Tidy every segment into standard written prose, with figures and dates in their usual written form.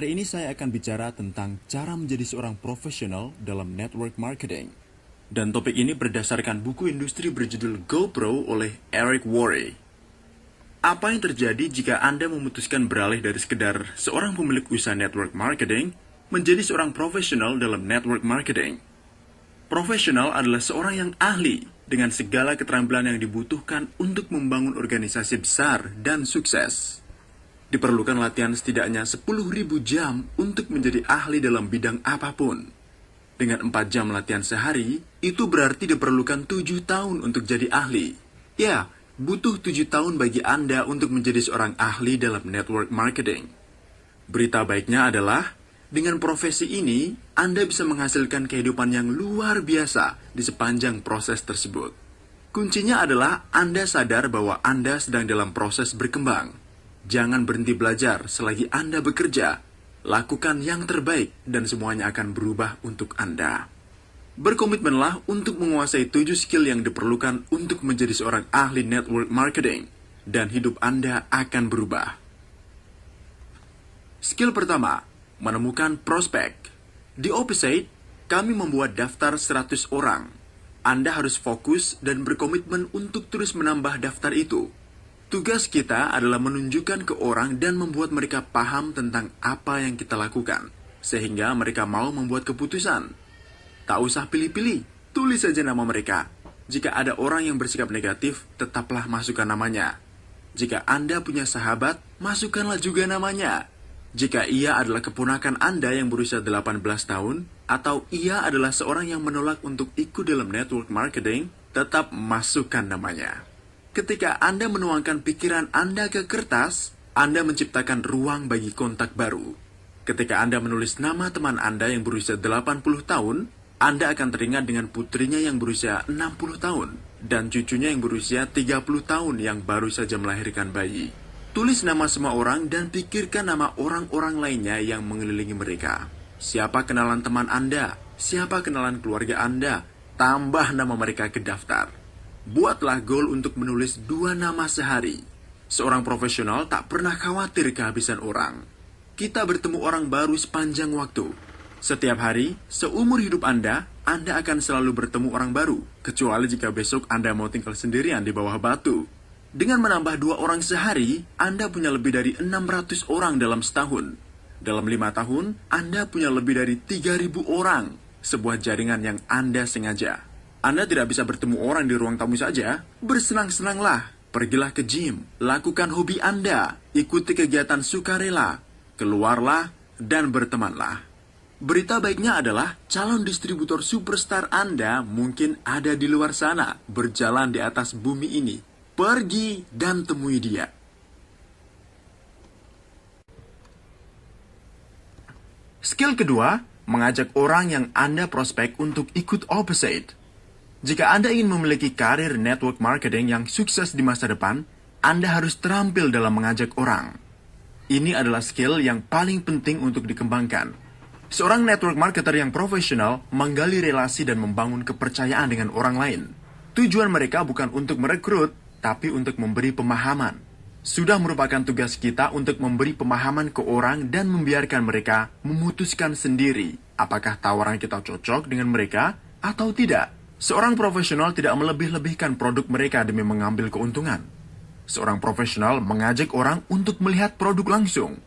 Hari ini saya akan bicara tentang cara menjadi seorang profesional dalam network marketing. Dan topik ini berdasarkan buku industri berjudul GoPro oleh Eric Worre. Apa yang terjadi jika Anda memutuskan beralih dari sekedar seorang pemilik usaha network marketing menjadi seorang profesional dalam network marketing? Profesional adalah seorang yang ahli dengan segala keterampilan yang dibutuhkan untuk membangun organisasi besar dan sukses. Diperlukan latihan setidaknya 10.000 jam untuk menjadi ahli dalam bidang apapun. Dengan 4 jam latihan sehari, itu berarti diperlukan 7 tahun untuk jadi ahli. Ya, butuh 7 tahun bagi Anda untuk menjadi seorang ahli dalam network marketing. Berita baiknya adalah, dengan profesi ini, Anda bisa menghasilkan kehidupan yang luar biasa di sepanjang proses tersebut. Kuncinya adalah Anda sadar bahwa Anda sedang dalam proses berkembang. Jangan berhenti belajar selagi Anda bekerja. Lakukan yang terbaik dan semuanya akan berubah untuk Anda. Berkomitmenlah untuk menguasai 7 skill yang diperlukan untuk menjadi seorang ahli network marketing, dan hidup Anda akan berubah. Skill pertama, menemukan prospek. Di Opposite, kami membuat daftar 100 orang. Anda harus fokus dan berkomitmen untuk terus menambah daftar itu. Tugas kita adalah menunjukkan ke orang dan membuat mereka paham tentang apa yang kita lakukan, sehingga mereka mau membuat keputusan. Tak usah pilih-pilih, tulis saja nama mereka. Jika ada orang yang bersikap negatif, tetaplah masukkan namanya. Jika Anda punya sahabat, masukkanlah juga namanya. Jika ia adalah keponakan Anda yang berusia 18 tahun, atau ia adalah seorang yang menolak untuk ikut dalam network marketing, tetap masukkan namanya. Ketika Anda menuangkan pikiran Anda ke kertas, Anda menciptakan ruang bagi kontak baru. Ketika Anda menulis nama teman Anda yang berusia 80 tahun, Anda akan teringat dengan putrinya yang berusia 60 tahun, dan cucunya yang berusia 30 tahun yang baru saja melahirkan bayi. Tulis nama semua orang dan pikirkan nama orang-orang lainnya yang mengelilingi mereka. Siapa kenalan teman Anda? Siapa kenalan keluarga Anda? Tambah nama mereka ke daftar. Buatlah goal untuk menulis 2 nama sehari. Seorang profesional tak pernah khawatir kehabisan orang. Kita bertemu orang baru sepanjang waktu. Setiap hari, seumur hidup Anda akan selalu bertemu orang baru, kecuali jika besok Anda mau tinggal sendirian di bawah batu. Dengan menambah 2 orang sehari, Anda punya lebih dari 600 orang dalam setahun. Dalam 5 tahun, Anda punya lebih dari 3.000 orang, sebuah jaringan yang Anda sengaja. Anda tidak bisa bertemu orang di ruang tamu saja. Bersenang-senanglah, pergilah ke gym, lakukan hobi Anda, ikuti kegiatan sukarela, keluarlah, dan bertemanlah. Berita baiknya adalah calon distributor superstar Anda mungkin ada di luar sana, berjalan di atas bumi ini. Pergi dan temui dia. Skill kedua, mengajak orang yang Anda prospek untuk ikut Opposite. Jika Anda ingin memiliki karir network marketing yang sukses di masa depan, Anda harus terampil dalam mengajak orang. Ini adalah skill yang paling penting untuk dikembangkan. Seorang network marketer yang profesional menggali relasi dan membangun kepercayaan dengan orang lain. Tujuan mereka bukan untuk merekrut, tapi untuk memberi pemahaman. Sudah merupakan tugas kita untuk memberi pemahaman ke orang dan membiarkan mereka memutuskan sendiri apakah tawaran kita cocok dengan mereka atau tidak. Seorang profesional tidak melebih-lebihkan produk mereka demi mengambil keuntungan. Seorang profesional mengajak orang untuk melihat produk langsung.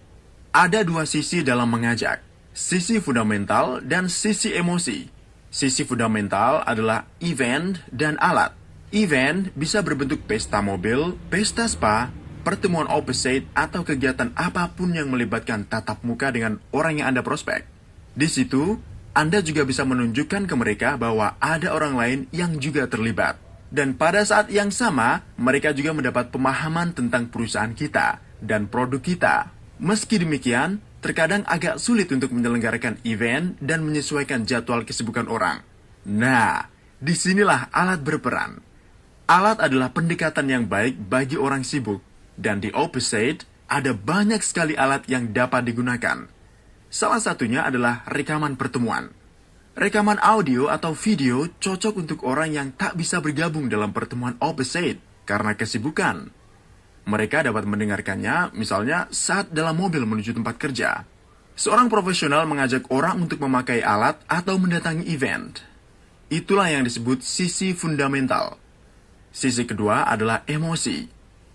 Ada 2 sisi dalam mengajak, sisi fundamental dan sisi emosi. Sisi fundamental adalah event dan alat. Event bisa berbentuk pesta mobil, pesta spa, pertemuan Opposite, atau kegiatan apapun yang melibatkan tatap muka dengan orang yang Anda prospek. Di situ, Anda juga bisa menunjukkan ke mereka bahwa ada orang lain yang juga terlibat. Dan pada saat yang sama, mereka juga mendapat pemahaman tentang perusahaan kita dan produk kita. Meski demikian, terkadang agak sulit untuk menyelenggarakan event dan menyesuaikan jadwal kesibukan orang. Nah, disinilah alat berperan. Alat adalah pendekatan yang baik bagi orang sibuk. Dan di Opposite, ada banyak sekali alat yang dapat digunakan. Salah satunya adalah rekaman pertemuan. Rekaman audio atau video cocok untuk orang yang tak bisa bergabung dalam pertemuan Opposite karena kesibukan. Mereka dapat mendengarkannya misalnya saat dalam mobil menuju tempat kerja. Seorang profesional mengajak orang untuk memakai alat atau mendatangi event. Itulah yang disebut sisi fundamental. Sisi kedua adalah emosi.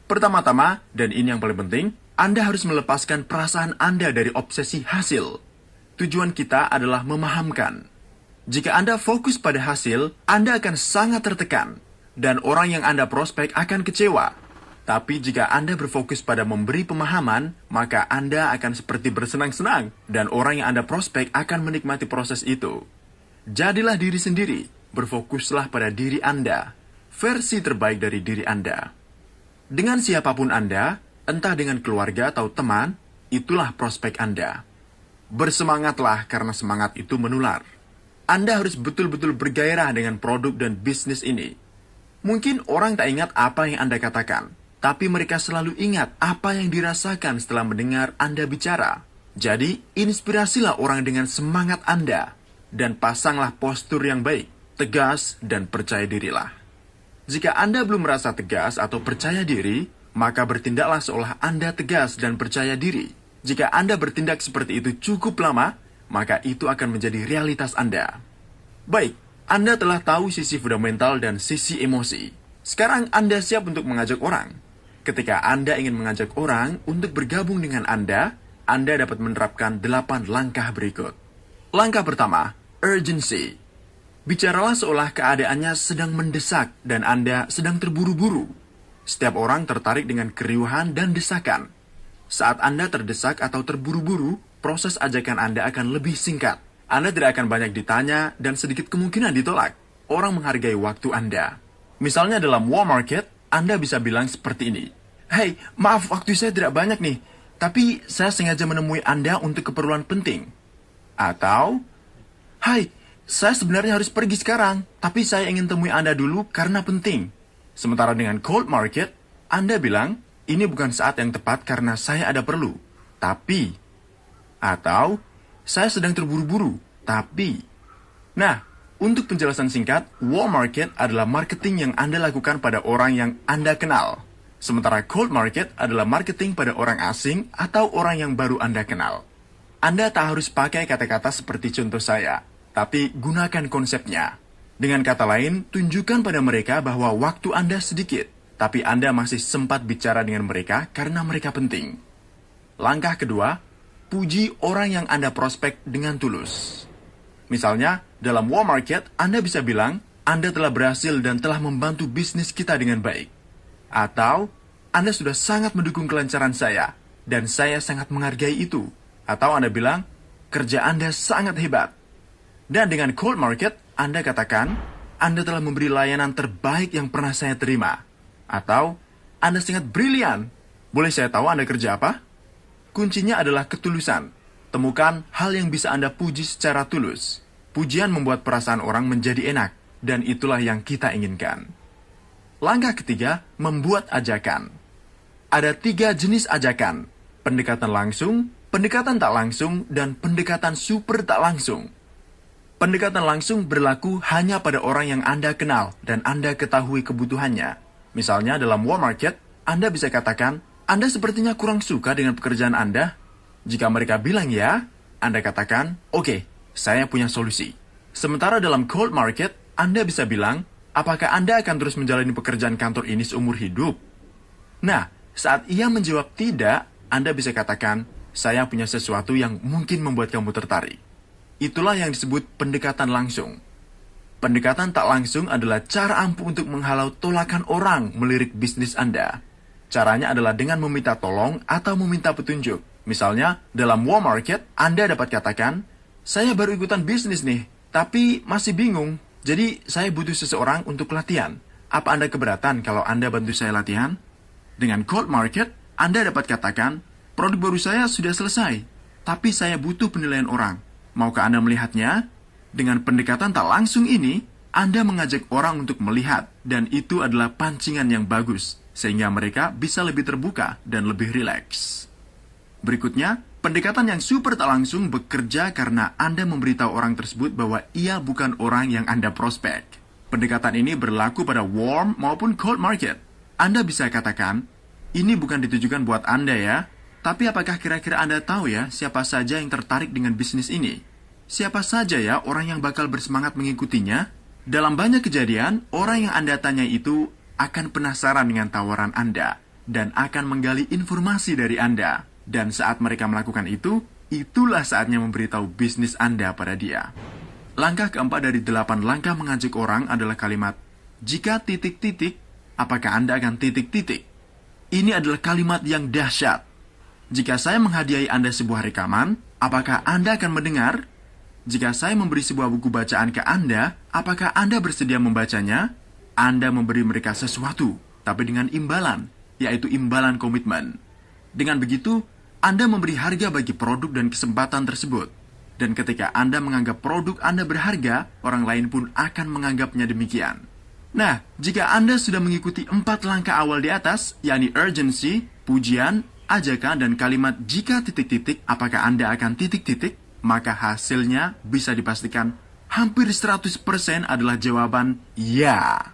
Pertama-tama, dan ini yang paling penting, Anda harus melepaskan perasaan Anda dari obsesi hasil. Tujuan kita adalah memahamkan. Jika Anda fokus pada hasil, Anda akan sangat tertekan, dan orang yang Anda prospek akan kecewa. Tapi jika Anda berfokus pada memberi pemahaman, maka Anda akan seperti bersenang-senang, dan orang yang Anda prospek akan menikmati proses itu. Jadilah diri sendiri, berfokuslah pada diri Anda, versi terbaik dari diri Anda. Dengan siapapun Anda, entah dengan keluarga atau teman, itulah prospek Anda. Bersemangatlah karena semangat itu menular. Anda harus betul-betul bergairah dengan produk dan bisnis ini. Mungkin orang tak ingat apa yang Anda katakan, tapi mereka selalu ingat apa yang dirasakan setelah mendengar Anda bicara. Jadi, inspirasilah orang dengan semangat Anda, dan pasanglah postur yang baik, tegas, dan percaya dirilah. Jika Anda belum merasa tegas atau percaya diri, maka bertindaklah seolah Anda tegas dan percaya diri. Jika Anda bertindak seperti itu cukup lama, maka itu akan menjadi realitas Anda. Baik, Anda telah tahu sisi fundamental dan sisi emosi. Sekarang Anda siap untuk mengajak orang. Ketika Anda ingin mengajak orang untuk bergabung dengan Anda dapat menerapkan 8 langkah berikut. Langkah pertama, urgency. Bicaralah seolah keadaannya sedang mendesak dan Anda sedang terburu-buru. Setiap orang tertarik dengan keriuhan dan desakan. Saat Anda terdesak atau terburu-buru, proses ajakan Anda akan lebih singkat. Anda tidak akan banyak ditanya dan sedikit kemungkinan ditolak. Orang menghargai waktu Anda. Misalnya dalam war market, Anda bisa bilang seperti ini. Hey, maaf waktu saya tidak banyak nih, tapi saya sengaja menemui Anda untuk keperluan penting. Atau, hai, saya sebenarnya harus pergi sekarang, tapi saya ingin temui Anda dulu karena penting. Sementara dengan cold market, Anda bilang, ini bukan saat yang tepat karena saya ada perlu. Tapi, atau, saya sedang terburu-buru, tapi. Nah, untuk penjelasan singkat, war market adalah marketing yang Anda lakukan pada orang yang Anda kenal. Sementara cold market adalah marketing pada orang asing atau orang yang baru Anda kenal. Anda tak harus pakai kata-kata seperti contoh saya, tapi gunakan konsepnya. Dengan kata lain, tunjukkan pada mereka bahwa waktu Anda sedikit, tapi Anda masih sempat bicara dengan mereka karena mereka penting. Langkah kedua, puji orang yang Anda prospek dengan tulus. Misalnya, dalam war market, Anda bisa bilang, Anda telah berhasil dan telah membantu bisnis kita dengan baik. Atau, Anda sudah sangat mendukung kelancaran saya, dan saya sangat menghargai itu. Atau Anda bilang, kerja Anda sangat hebat. Dan dengan cold market, Anda katakan, Anda telah memberi layanan terbaik yang pernah saya terima. Atau, Anda sangat brilian. Boleh saya tahu Anda kerja apa? Kuncinya adalah ketulusan. Temukan hal yang bisa Anda puji secara tulus. Pujian membuat perasaan orang menjadi enak, dan itulah yang kita inginkan. Langkah ketiga, membuat ajakan. Ada 3 jenis ajakan. Pendekatan langsung, pendekatan tak langsung, dan pendekatan super tak langsung. Pendekatan langsung berlaku hanya pada orang yang Anda kenal dan Anda ketahui kebutuhannya. Misalnya dalam war market, Anda bisa katakan, Anda sepertinya kurang suka dengan pekerjaan Anda. Jika mereka bilang ya, Anda katakan, oke, saya punya solusi. Sementara dalam cold market, Anda bisa bilang, apakah Anda akan terus menjalani pekerjaan kantor ini seumur hidup? Nah, saat ia menjawab tidak, Anda bisa katakan, saya punya sesuatu yang mungkin membuat kamu tertarik. Itulah yang disebut pendekatan langsung. Pendekatan tak langsung adalah cara ampuh untuk menghalau tolakan orang melirik bisnis Anda. Caranya adalah dengan meminta tolong atau meminta petunjuk. Misalnya, dalam war market, Anda dapat katakan, saya baru ikutan bisnis nih, tapi masih bingung. Jadi, saya butuh seseorang untuk latihan. Apa Anda keberatan kalau Anda bantu saya latihan? Dengan cold market, Anda dapat katakan, produk baru saya sudah selesai, tapi saya butuh penilaian orang. Maukah Anda melihatnya? Dengan pendekatan tak langsung ini, Anda mengajak orang untuk melihat, dan itu adalah pancingan yang bagus, sehingga mereka bisa lebih terbuka dan lebih rileks. Berikutnya, pendekatan yang super tak langsung bekerja karena Anda memberitahu orang tersebut bahwa ia bukan orang yang Anda prospek. Pendekatan ini berlaku pada warm maupun cold market. Anda bisa katakan, ini bukan ditujukan buat Anda ya, Tapi apakah kira-kira Anda tahu ya siapa saja yang tertarik dengan bisnis ini? Siapa saja ya orang yang bakal bersemangat mengikutinya? Dalam banyak kejadian, orang yang Anda tanya itu akan penasaran dengan tawaran Anda dan akan menggali informasi dari Anda. Dan saat mereka melakukan itu, itulah saatnya memberitahu bisnis Anda pada dia. Langkah keempat dari 8 langkah mengajak orang adalah kalimat, jika titik-titik, apakah Anda akan titik-titik? Ini adalah kalimat yang dahsyat. Jika saya menghadiahi Anda sebuah rekaman, apakah Anda akan mendengar? Jika saya memberi sebuah buku bacaan ke Anda, apakah Anda bersedia membacanya? Anda memberi mereka sesuatu, tapi dengan imbalan, yaitu imbalan komitmen. Dengan begitu, Anda memberi harga bagi produk dan kesempatan tersebut. Dan ketika Anda menganggap produk Anda berharga, orang lain pun akan menganggapnya demikian. Nah, jika Anda sudah mengikuti 4 langkah awal di atas, yakni urgency, pujian, ajakan, dan kalimat jika titik-titik, apakah Anda akan titik-titik? Maka hasilnya bisa dipastikan hampir 100% adalah jawaban ya.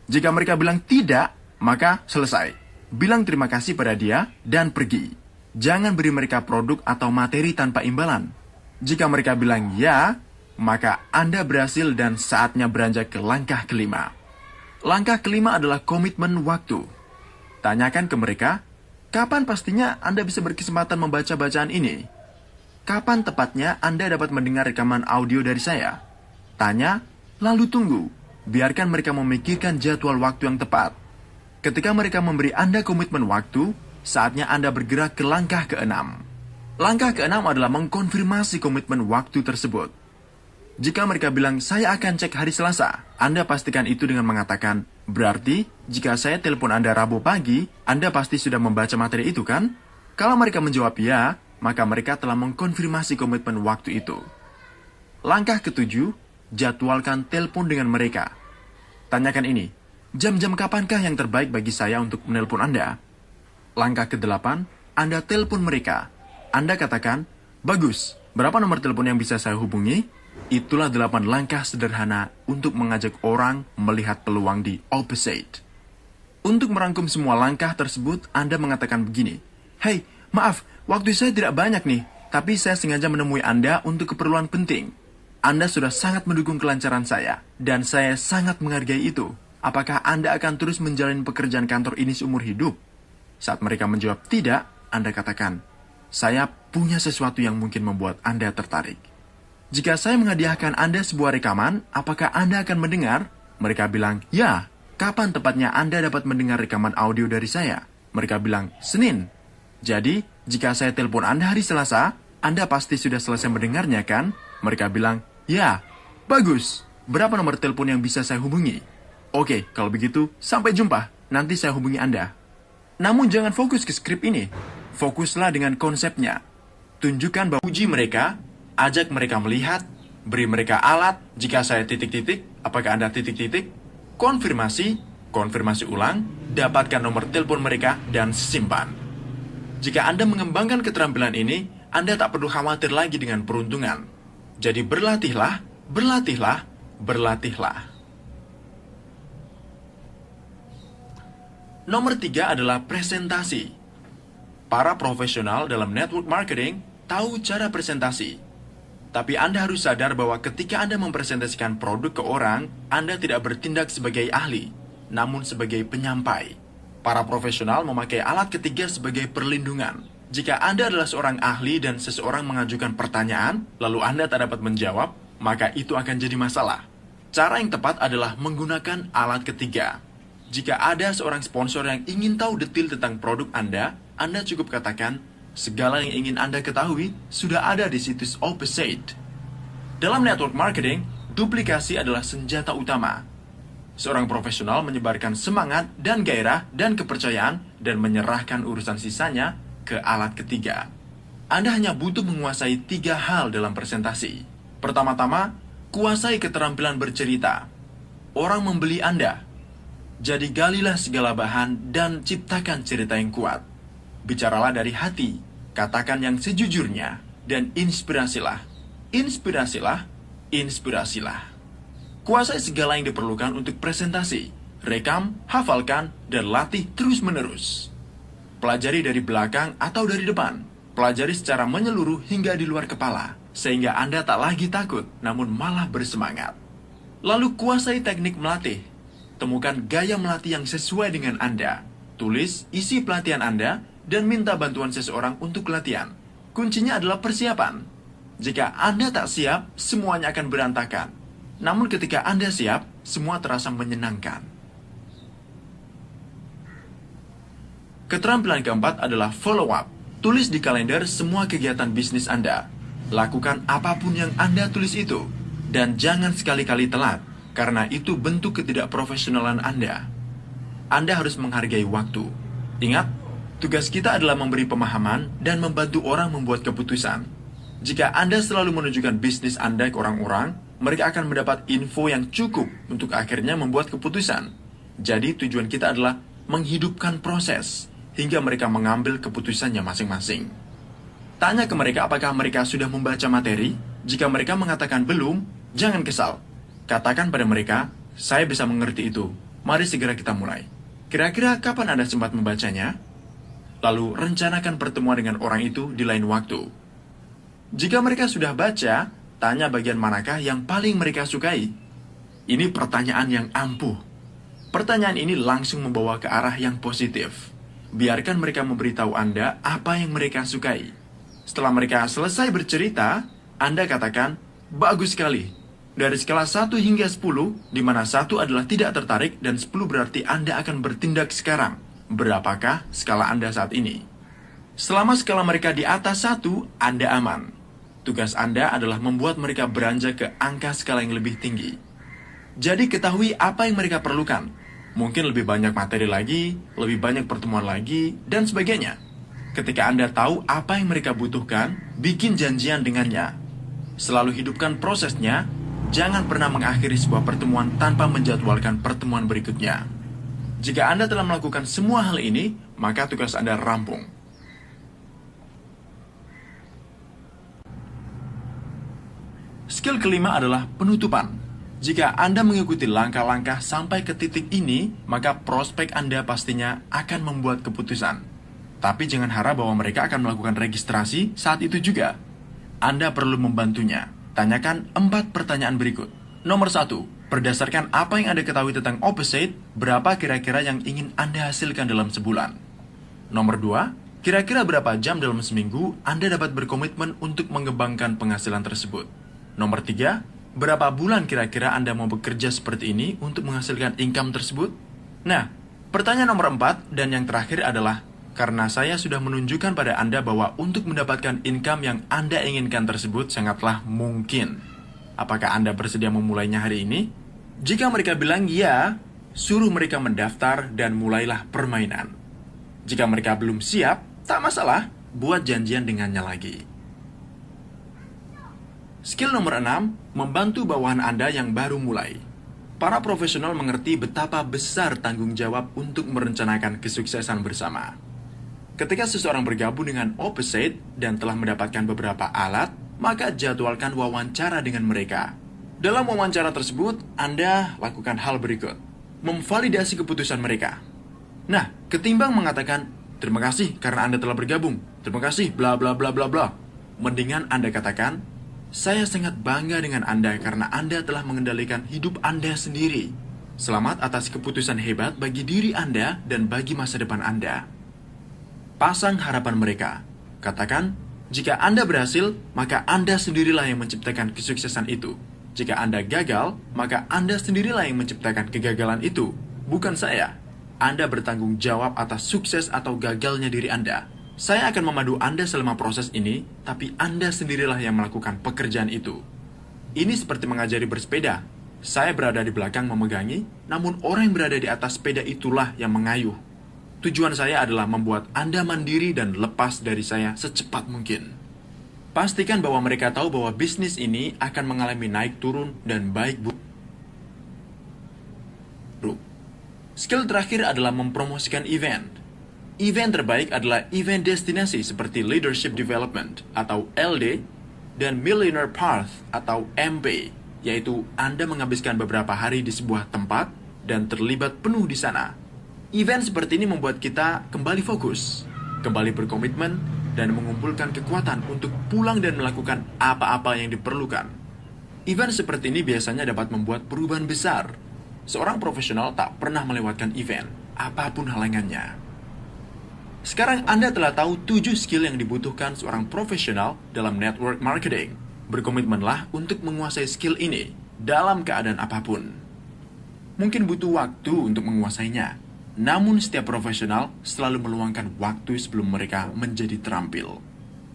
Jika mereka bilang tidak, maka selesai. Bilang terima kasih pada dia dan pergi. Jangan beri mereka produk atau materi tanpa imbalan. Jika mereka bilang ya, maka Anda berhasil dan saatnya beranjak ke langkah kelima. Langkah kelima adalah komitmen waktu. Tanyakan ke mereka, kapan pastinya Anda bisa berkesempatan membaca bacaan ini? Kapan tepatnya Anda dapat mendengar rekaman audio dari saya? Tanya, lalu tunggu. Biarkan mereka memikirkan jadwal waktu yang tepat. Ketika mereka memberi Anda komitmen waktu, saatnya Anda bergerak ke langkah keenam. Langkah keenam adalah mengkonfirmasi komitmen waktu tersebut. Jika mereka bilang, saya akan cek hari Selasa, Anda pastikan itu dengan mengatakan, berarti jika saya telepon Anda Rabu pagi, Anda pasti sudah membaca materi itu kan? Kalau mereka menjawab ya, maka mereka telah mengkonfirmasi komitmen waktu itu. Langkah ketujuh, jadwalkan telepon dengan mereka. Tanyakan ini, jam-jam kapankah yang terbaik bagi saya untuk menelpon Anda? Langkah ke-8, Anda telepon mereka. Anda katakan, bagus, berapa nomor telepon yang bisa saya hubungi? Itulah 8 langkah sederhana untuk mengajak orang melihat peluang di opposite. Untuk merangkum semua langkah tersebut, Anda mengatakan begini, hey, maaf, waktu saya tidak banyak nih, tapi saya sengaja menemui Anda untuk keperluan penting. Anda sudah sangat mendukung kelancaran saya, dan saya sangat menghargai itu. Apakah Anda akan terus menjalani pekerjaan kantor ini seumur hidup? Saat mereka menjawab tidak, Anda katakan, saya punya sesuatu yang mungkin membuat Anda tertarik. Jika saya menghadiahkan Anda sebuah rekaman, apakah Anda akan mendengar? Mereka bilang, ya. Kapan tepatnya Anda dapat mendengar rekaman audio dari saya? Mereka bilang, Senin. Jadi, jika saya telepon Anda hari Selasa, Anda pasti sudah selesai mendengarnya kan? Mereka bilang, ya. Bagus. Berapa nomor telepon yang bisa saya hubungi? Oke, kalau begitu, sampai jumpa. Nanti saya hubungi Anda. Namun jangan fokus ke skrip ini. Fokuslah dengan konsepnya. Tunjukkan bahwa uji mereka, ajak mereka melihat, beri mereka alat, jika saya titik-titik, apakah Anda titik-titik? Konfirmasi ulang, dapatkan nomor telepon mereka, dan simpan. Jika Anda mengembangkan keterampilan ini, Anda tak perlu khawatir lagi dengan peruntungan. Jadi berlatihlah, berlatihlah, berlatihlah. Nomor 3 adalah presentasi. Para profesional dalam network marketing tahu cara presentasi. Tapi Anda harus sadar bahwa ketika Anda mempresentasikan produk ke orang, Anda tidak bertindak sebagai ahli, namun sebagai penyampai. Para profesional memakai alat ketiga sebagai perlindungan. Jika Anda adalah seorang ahli dan seseorang mengajukan pertanyaan, lalu Anda tak dapat menjawab, maka itu akan jadi masalah. Cara yang tepat adalah menggunakan alat ketiga. Jika ada seorang sponsor yang ingin tahu detail tentang produk Anda cukup katakan, segala yang ingin Anda ketahui sudah ada di situs Opposite. Dalam network marketing, duplikasi adalah senjata utama. Seorang profesional menyebarkan semangat dan gairah dan kepercayaan dan menyerahkan urusan sisanya ke alat ketiga. Anda hanya butuh menguasai 3 hal dalam presentasi. Pertama-tama, kuasai keterampilan bercerita. Orang membeli Anda. Jadi galilah segala bahan dan ciptakan cerita yang kuat. Bicaralah dari hati, katakan yang sejujurnya, dan inspirasilah. Inspirasilah, inspirasilah. Kuasai segala yang diperlukan untuk presentasi. Rekam, hafalkan, dan latih terus-menerus. Pelajari dari belakang atau dari depan. Pelajari secara menyeluruh hingga di luar kepala, sehingga Anda tak lagi takut, namun malah bersemangat. Lalu kuasai teknik melatih. Temukan gaya melatih yang sesuai dengan Anda. Tulis isi pelatihan Anda dan minta bantuan seseorang untuk latihan. Kuncinya adalah persiapan. Jika Anda tak siap, semuanya akan berantakan. Namun ketika Anda siap, semua terasa menyenangkan. Keterampilan keempat adalah follow up. Tulis di kalender semua kegiatan bisnis Anda. Lakukan apapun yang Anda tulis itu. Dan jangan sekali-kali telat, karena itu bentuk ketidakprofesionalan Anda. Anda harus menghargai waktu. Ingat, tugas kita adalah memberi pemahaman dan membantu orang membuat keputusan. Jika Anda selalu menunjukkan bisnis Anda ke orang-orang, mereka akan mendapat info yang cukup untuk akhirnya membuat keputusan. Jadi tujuan kita adalah menghidupkan proses, hingga mereka mengambil keputusannya masing-masing. Tanya ke mereka apakah mereka sudah membaca materi. Jika mereka mengatakan belum, jangan kesal. Katakan pada mereka, saya bisa mengerti itu. Mari segera kita mulai. Kira-kira kapan Anda sempat membacanya? Lalu rencanakan pertemuan dengan orang itu di lain waktu. Jika mereka sudah baca, tanya bagian manakah yang paling mereka sukai. Ini pertanyaan yang ampuh. Pertanyaan ini langsung membawa ke arah yang positif. Biarkan mereka memberitahu Anda apa yang mereka sukai. Setelah mereka selesai bercerita, Anda katakan, bagus sekali. Dari skala 1 hingga 10, di mana 1 adalah tidak tertarik dan 10 berarti Anda akan bertindak sekarang. Berapakah skala Anda saat ini? Selama skala mereka di atas 1, Anda aman. Tugas Anda adalah membuat mereka beranjak ke angka skala yang lebih tinggi. Jadi ketahui apa yang mereka perlukan. Mungkin lebih banyak materi lagi, lebih banyak pertemuan lagi, dan sebagainya. Ketika Anda tahu apa yang mereka butuhkan, bikin janjian dengannya. Selalu hidupkan prosesnya. Jangan pernah mengakhiri sebuah pertemuan tanpa menjadwalkan pertemuan berikutnya. Jika Anda telah melakukan semua hal ini, maka tugas Anda rampung. Skill kelima adalah penutupan. Jika Anda mengikuti langkah-langkah sampai ke titik ini, maka prospek Anda pastinya akan membuat keputusan. Tapi jangan harap bahwa mereka akan melakukan registrasi saat itu juga. Anda perlu membantunya. Tanyakan 4 pertanyaan berikut. Nomor 1, berdasarkan apa yang Anda ketahui tentang Opposite, berapa kira-kira yang ingin Anda hasilkan dalam sebulan? Nomor 2, kira-kira berapa jam dalam seminggu Anda dapat berkomitmen untuk mengembangkan penghasilan tersebut? Nomor 3, berapa bulan kira-kira Anda mau bekerja seperti ini untuk menghasilkan income tersebut? Nah, pertanyaan nomor 4 dan yang terakhir adalah, karena saya sudah menunjukkan pada Anda bahwa untuk mendapatkan income yang Anda inginkan tersebut sangatlah mungkin. Apakah Anda bersedia memulainya hari ini? Jika mereka bilang ya, suruh mereka mendaftar dan mulailah permainan. Jika mereka belum siap, tak masalah, buat janjian dengannya lagi. Skill nomor 6, membantu bawahan Anda yang baru mulai. Para profesional mengerti betapa besar tanggung jawab untuk merencanakan kesuksesan bersama. Ketika seseorang bergabung dengan Opposite dan telah mendapatkan beberapa alat, maka jadwalkan wawancara dengan mereka. Dalam wawancara tersebut, Anda lakukan hal berikut. Memvalidasi keputusan mereka. Nah, ketimbang mengatakan, terima kasih karena Anda telah bergabung. Terima kasih, bla bla bla bla bla. Mendingan Anda katakan, saya sangat bangga dengan Anda karena Anda telah mengendalikan hidup Anda sendiri. Selamat atas keputusan hebat bagi diri Anda dan bagi masa depan Anda. Pasang harapan mereka. Katakan, jika Anda berhasil, maka Anda sendirilah yang menciptakan kesuksesan itu. Jika Anda gagal, maka Anda sendirilah yang menciptakan kegagalan itu, bukan saya. Anda bertanggung jawab atas sukses atau gagalnya diri Anda. Saya akan memandu Anda selama proses ini, tapi Anda sendirilah yang melakukan pekerjaan itu. Ini seperti mengajari bersepeda. Saya berada di belakang memegangi, namun orang yang berada di atas sepeda itulah yang mengayuh. Tujuan saya adalah membuat Anda mandiri dan lepas dari saya secepat mungkin. Pastikan bahwa mereka tahu bahwa bisnis ini akan mengalami naik turun dan baik buruk. Skill terakhir adalah mempromosikan event. Event terbaik adalah event destinasi seperti Leadership Development atau LD dan Millionaire Path atau MP, yaitu Anda menghabiskan beberapa hari di sebuah tempat dan terlibat penuh di sana. Event seperti ini membuat kita kembali fokus. kembali berkomitmen, dan mengumpulkan kekuatan untuk pulang dan melakukan apa-apa yang diperlukan. Event seperti ini biasanya dapat membuat perubahan besar. Seorang profesional tak pernah melewatkan event, apapun halangannya. Sekarang Anda telah tahu 7 skill yang dibutuhkan seorang profesional dalam network marketing. Berkomitmenlah untuk menguasai skill ini dalam keadaan apapun. Mungkin butuh waktu untuk menguasainya, namun setiap profesional selalu meluangkan waktu sebelum mereka menjadi terampil.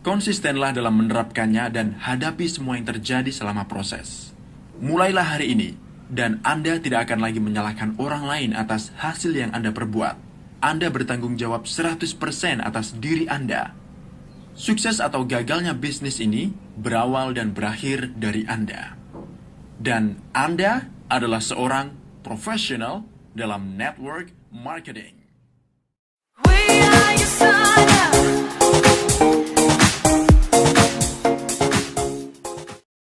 Konsistenlah dalam menerapkannya dan hadapi semua yang terjadi selama proses. Mulailah hari ini, dan Anda tidak akan lagi menyalahkan orang lain atas hasil yang Anda perbuat. Anda bertanggung jawab 100% atas diri Anda. Sukses atau gagalnya bisnis ini berawal dan berakhir dari Anda. Dan Anda adalah seorang profesional dalam network marketing.